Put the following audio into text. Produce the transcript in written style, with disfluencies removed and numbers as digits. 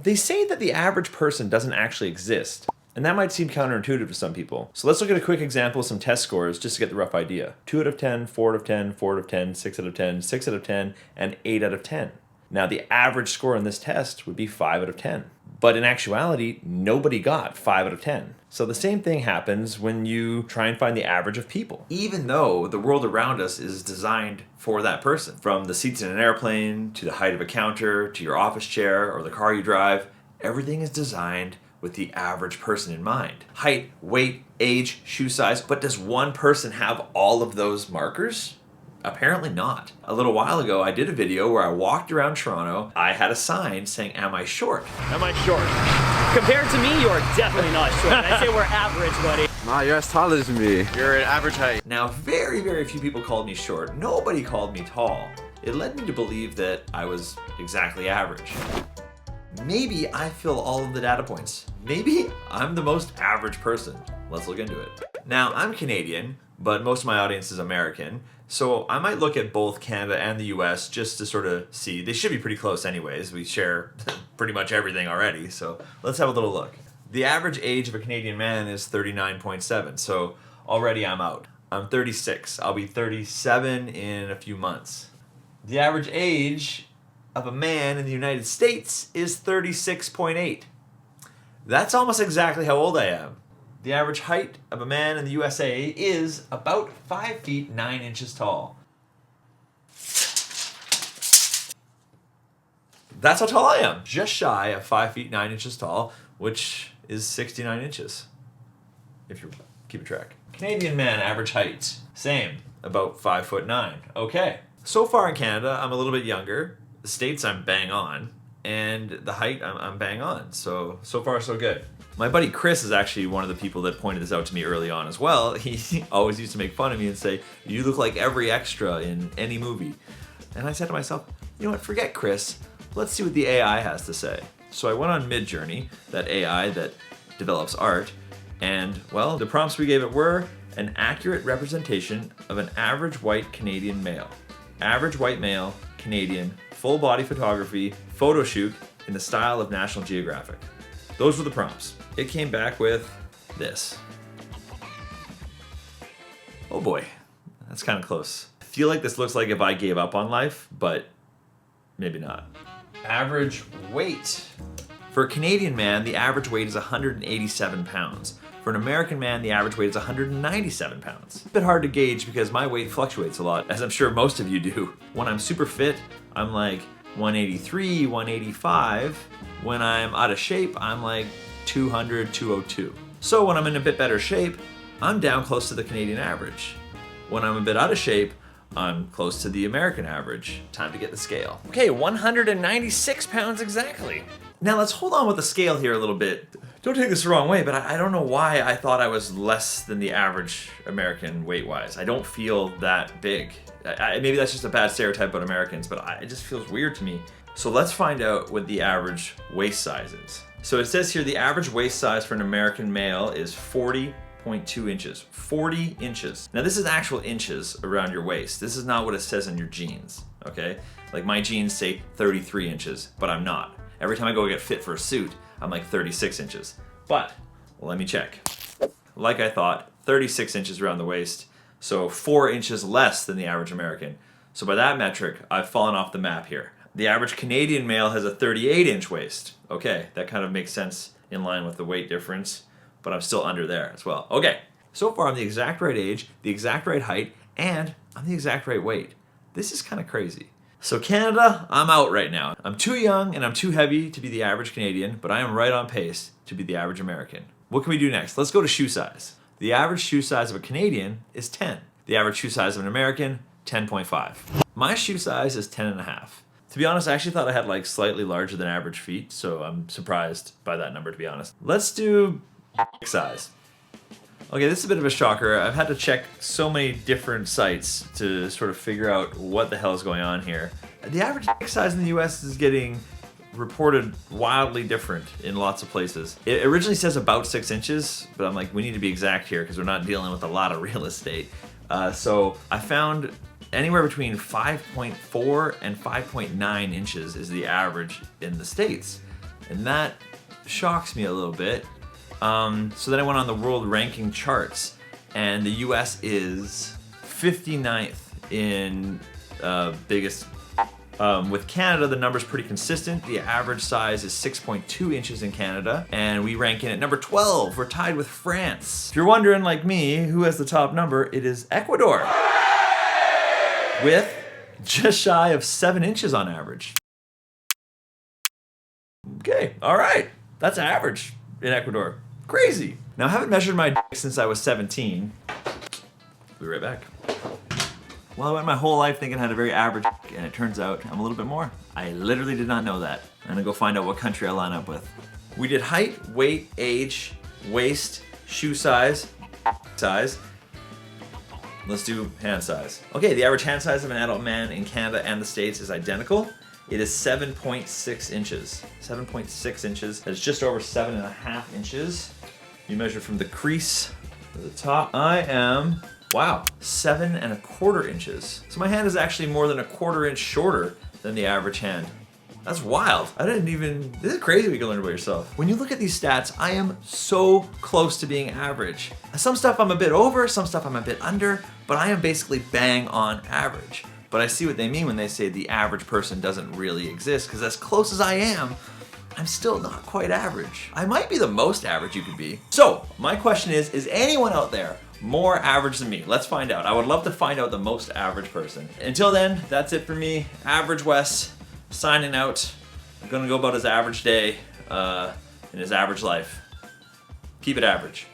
They say that the average person doesn't actually exist, and that might seem counterintuitive to some people. So let's look at a quick example of some test scores just to get the rough idea. 2 out of 10, 4 out of 10, 4 out of 10, 6 out of 10, 6 out of 10, and 8 out of 10. Now the average score in this test would be 5 out of 10. But in actuality, nobody got 5 out of 10. So the same thing happens when you try and find the average of people. Even though the world around us is designed for that person. From the seats in an airplane, to the height of a counter, to your office chair, or the car you drive, everything is designed with the average person in mind. Height, weight, age, shoe size, but does one person have all of those markers? Apparently not. A little while ago, I did a video where I walked around Toronto. I had a sign saying, "Am I short?" Am I short? Compared to me, you're definitely not short. I'd say we're average, buddy. Nah, you're as tall as me. You're an average height. Now, very, very few people called me short. Nobody called me tall. It led me to believe that I was exactly average. Maybe I fill all of the data points. Maybe I'm the most average person. Let's look into it. Now, I'm Canadian, but most of my audience is American. So I might look at both Canada and the US just to sort of see. They should be pretty close anyways. We share pretty much everything already. So let's have a little look. The average age of a Canadian man is 39.7. So already I'm out. I'm 36. I'll be 37 in a few months. The average age of a man in the United States is 36.8. That's almost exactly how old I am. The average height of a man in the USA is about 5 feet 9 inches tall. That's how tall I am. Just shy of 5 feet 9 inches tall, which is 69 inches, if you're keeping track. Canadian man average height, same, about 5'9". Okay. So far in Canada, I'm a little bit younger. The States, I'm bang on. And the height, I'm bang on. So far, so good. My buddy Chris is actually one of the people that pointed this out to me early on as well. He always used to make fun of me and say, "You look like every extra in any movie." And I said to myself, you know what, forget Chris. Let's see what the AI has to say. So I went on Midjourney, that AI that develops art, and, well, the prompts we gave it were an accurate representation of an average white Canadian male. Average white male, Canadian, full body photography, photo shoot in the style of National Geographic. Those were the prompts. It came back with this. Oh boy, that's kind of close. I feel like this looks like if I gave up on life, but maybe not. Average weight. For a Canadian man, the average weight is 187 pounds. For an American man, the average weight is 197 pounds. A bit hard to gauge because my weight fluctuates a lot, as I'm sure most of you do. When I'm super fit, I'm like 183, 185. When I'm out of shape, I'm like 200, 202. So when I'm in a bit better shape, I'm down close to the Canadian average. When I'm a bit out of shape, I'm close to the American average. Time to get the scale. Okay, 196 pounds exactly. Now let's hold on with the scale here a little bit. Don't take this the wrong way, but I don't know why I thought I was less than the average American weight-wise. I don't feel that big. Maybe that's just a bad stereotype about Americans, but it just feels weird to me. So let's find out what the average waist size is. So it says here the average waist size for an American male is 40.2 inches. 40 inches. Now this is actual inches around your waist. This is not what it says on your jeans, okay? Like my jeans say 33 inches, but I'm not. Every time I go get fit for a suit, I'm like 36 inches. But, let me check. Like I thought, 36 inches around the waist, so 4 inches less than the average American. So by that metric, I've fallen off the map here. The average Canadian male has a 38-inch waist. Okay, that kind of makes sense in line with the weight difference, but I'm still under there as well. Okay, so far I'm the exact right age, the exact right height, and I'm the exact right weight. This is kind of crazy. So Canada, I'm out right now. I'm too young and I'm too heavy to be the average Canadian, but I am right on pace to be the average American. What can we do next? Let's go to shoe size. The average shoe size of a Canadian is 10. The average shoe size of an American, 10.5. My shoe size is 10.5. To be honest, I actually thought I had like slightly larger than average feet, so I'm surprised by that number, to be honest. Let's do size. Okay, this is a bit of a shocker. I've had to check so many different sites to sort of figure out what the hell is going on here. The average size in the US is getting reported wildly different in lots of places. It originally says about 6 inches, but I'm like, we need to be exact here because we're not dealing with a lot of real estate. So I found anywhere between 5.4 and 5.9 inches is the average in the States. And that shocks me a little bit. So then I went on the world ranking charts, and the US is 59th in biggest. With Canada, the number's pretty consistent. The average size is 6.2 inches in Canada, and we rank in at number 12. We're tied with France. If you're wondering, like me, who has the top number, it is Ecuador, with just shy of 7 inches on average. Okay, all right. That's average in Ecuador. Crazy. Now, I haven't measured my dick since I was 17. Be right back. Well, I went my whole life thinking I had a very average dick, and it turns out I'm a little bit more. I literally did not know that. I'm gonna go find out what country I line up with. We did height, weight, age, waist, shoe size. Let's do hand size. Okay, the average hand size of an adult man in Canada and the States is identical. It is 7.6 inches. 7.6 inches. That's just over 7.5 inches. You measure from the crease to the top. I am, wow, 7.25 inches. So my hand is actually more than a 1/4 inch shorter than the average hand. That's wild. This is crazy what you can learn about yourself. When you look at these stats, I am so close to being average. Some stuff I'm a bit over, some stuff I'm a bit under, but I am basically bang on average. But I see what they mean when they say the average person doesn't really exist, because as close as I am, I'm still not quite average. I might be the most average you could be. So, my question is anyone out there more average than me? Let's find out. I would love to find out the most average person. Until then, that's it for me. Average Wes, signing out. I'm gonna go about his average day in his average life. Keep it average.